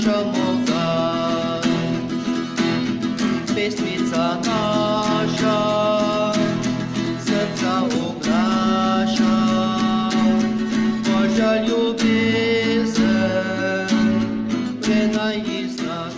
vprašamo kdaj. Pesmica naša srca oglaša, Božja ljubezen prenaj iz nas.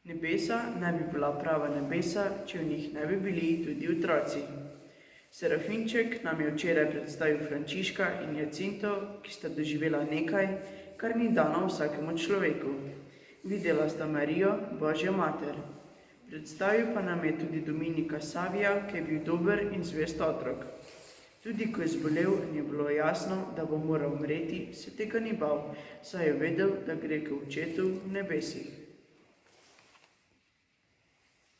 Nebesa ne bi bila prava nebesa, če v njih ne bi bili tudi otroci. Serafinček nam je včeraj predstavil Frančiška in Jacinto, ki sta doživela nekaj, kar ni dano vsakemu človeku. Videla sta Marijo, Božjo mater. Predstavil pa nam je tudi Dominika Savija, ki je bil dober in zvest otrok. Tudi ko je zbolel in je bilo jasno, da bo moral umreti, se tega ni bal, saj je vedel, da gre k očetu v nebesih.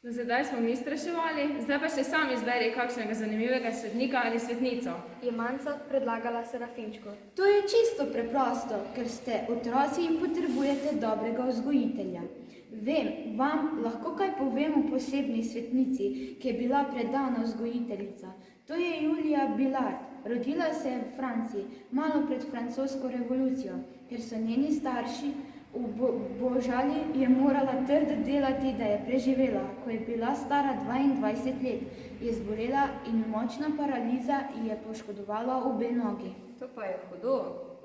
Do zdaj smo mi spraševali, zdaj pa še sam izberi kakšnega zanimivega svetnika ali svetnico. Je Manca predlagala Serafinčku. To je čisto preprosto, ker ste otroci in potrebujete dobrega vzgojitelja. Vam lahko kaj povem o posebni svetnici, ki je bila predana vzgojiteljica. To je Julija Bilard. Rodila se je v Franciji, malo pred francosko revolucijo, ker so njeni starši obožali, je morala trdo delati, da je preživela. Ko je bila stara 22 let, je zbolela in močna paraliza ji je poškodovala obe nogi. To pa je hudo,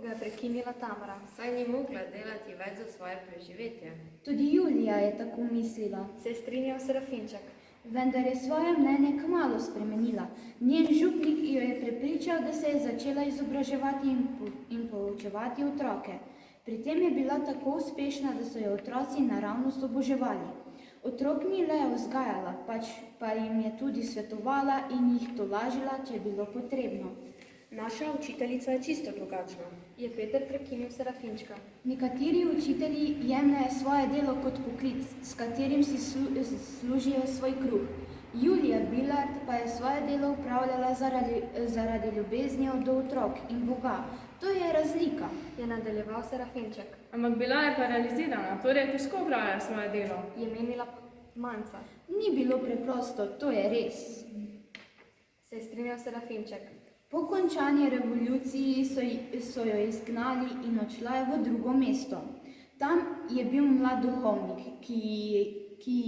Ga je prekinila Tamara. saj ni mogla delati več za svoje preživetje. Tudi Julija je tako mislila, Se je strinjal Serafinček. vendar je svoje mnenje kmalu spremenila. Njen župnik jo je prepričal, da se je začela izobraževati in poučevati otroke. Pri tem je bila tako uspešna, da so jo otroci naravnost oboževali. Otrok ni le vzgajala, pač pa jim je tudi svetovala in jih tolažila, če je bilo potrebno. Naša učiteljica je čisto drugačna. Je Peter prekinil Serafinčka. Nekateri učitelji jemljejo svoje delo kot poklic, s katerim si služijo svoj kruh. Julija Bilard pa je svoje delo upravljala zaradi ljubezni do otrok in Boga. To je razlika. Je nadaljeval Serafinček. Ampak bila je paralizirana, torej težko opravlja svoje delo. Je menila Manca. Ni bilo preprosto, to je res. Se je strinjal Serafinček. Po končani revoluciji so jo izgnali in odšla je v drugo mesto. Tam je bil mlad duhovnik, ki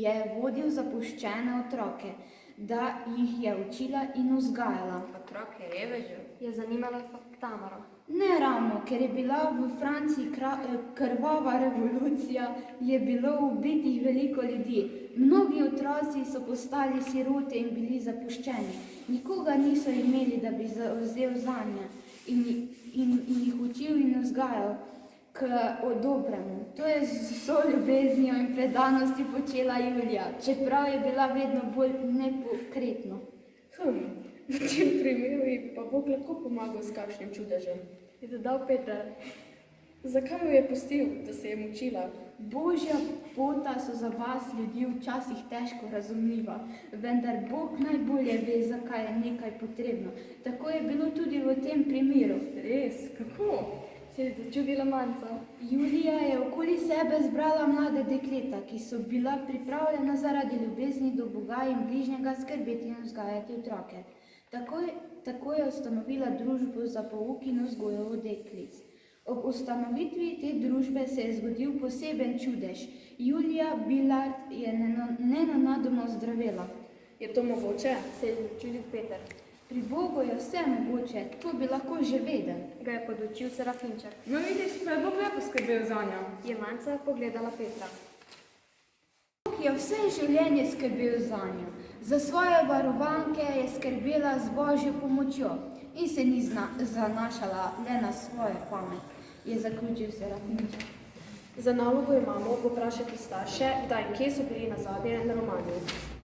je vodil zapuščene otroke, da jih je učila in vzgajala. Otroke revežev. Je zanimala Tamaro. Ne ravno, ker je bila v Franciji krvava revolucija, je bilo ubitih veliko ljudi. Mnogi otroci so postali sirote in bili zapuščeni. Nikoga niso imeli, da bi vzel zanje in jih učil in vzgajal k dobremu. To je z vso ljubeznijo in predanosti počela Julija, čeprav je bila vedno bolj nepokretna. V tem primeru ji pa Bog lahko pomagal s kakšnim čudežem. Je dodal Peter. Zakaj jo je pustil, da se je mučila? Božja pota so za vas ljudi včasih težko razumljiva, vendar Bog najbolje ve, zakaj je nekaj potrebno. Tako je bilo tudi v tem primeru. Res, kako? Se je začudila Manca. Julija je okoli sebe zbrala mlade dekleta, ki so bila pripravljena zaradi ljubezni do Boga in bližnjega skrbeti in vzgajati otroke. Tako je ustanovila družbo za pouk in vzgojo deklic. Ob ustanovitvi te družbe se je zgodil poseben čudež. Julija Bilard je nenadoma ozdravela. Je to mogoče? Se je začudil Peter. Pri Bogu je vse mogoče, to bi lahko že vedel. Ga je podučil Serafinček. No vidiš, pa je Bog le poskrbel zanjo. Je Manca pogledala Petra. Bog je vse življenje skrbel zanjo. Za svoje varovanke je skrbela z Božjo pomočjo in se ni zanašala le na svojo pamet, je zaključil Serafinček. Za nalogo imamo vprašati starše, kdaj in kje so bili nazadnje na Romaniji.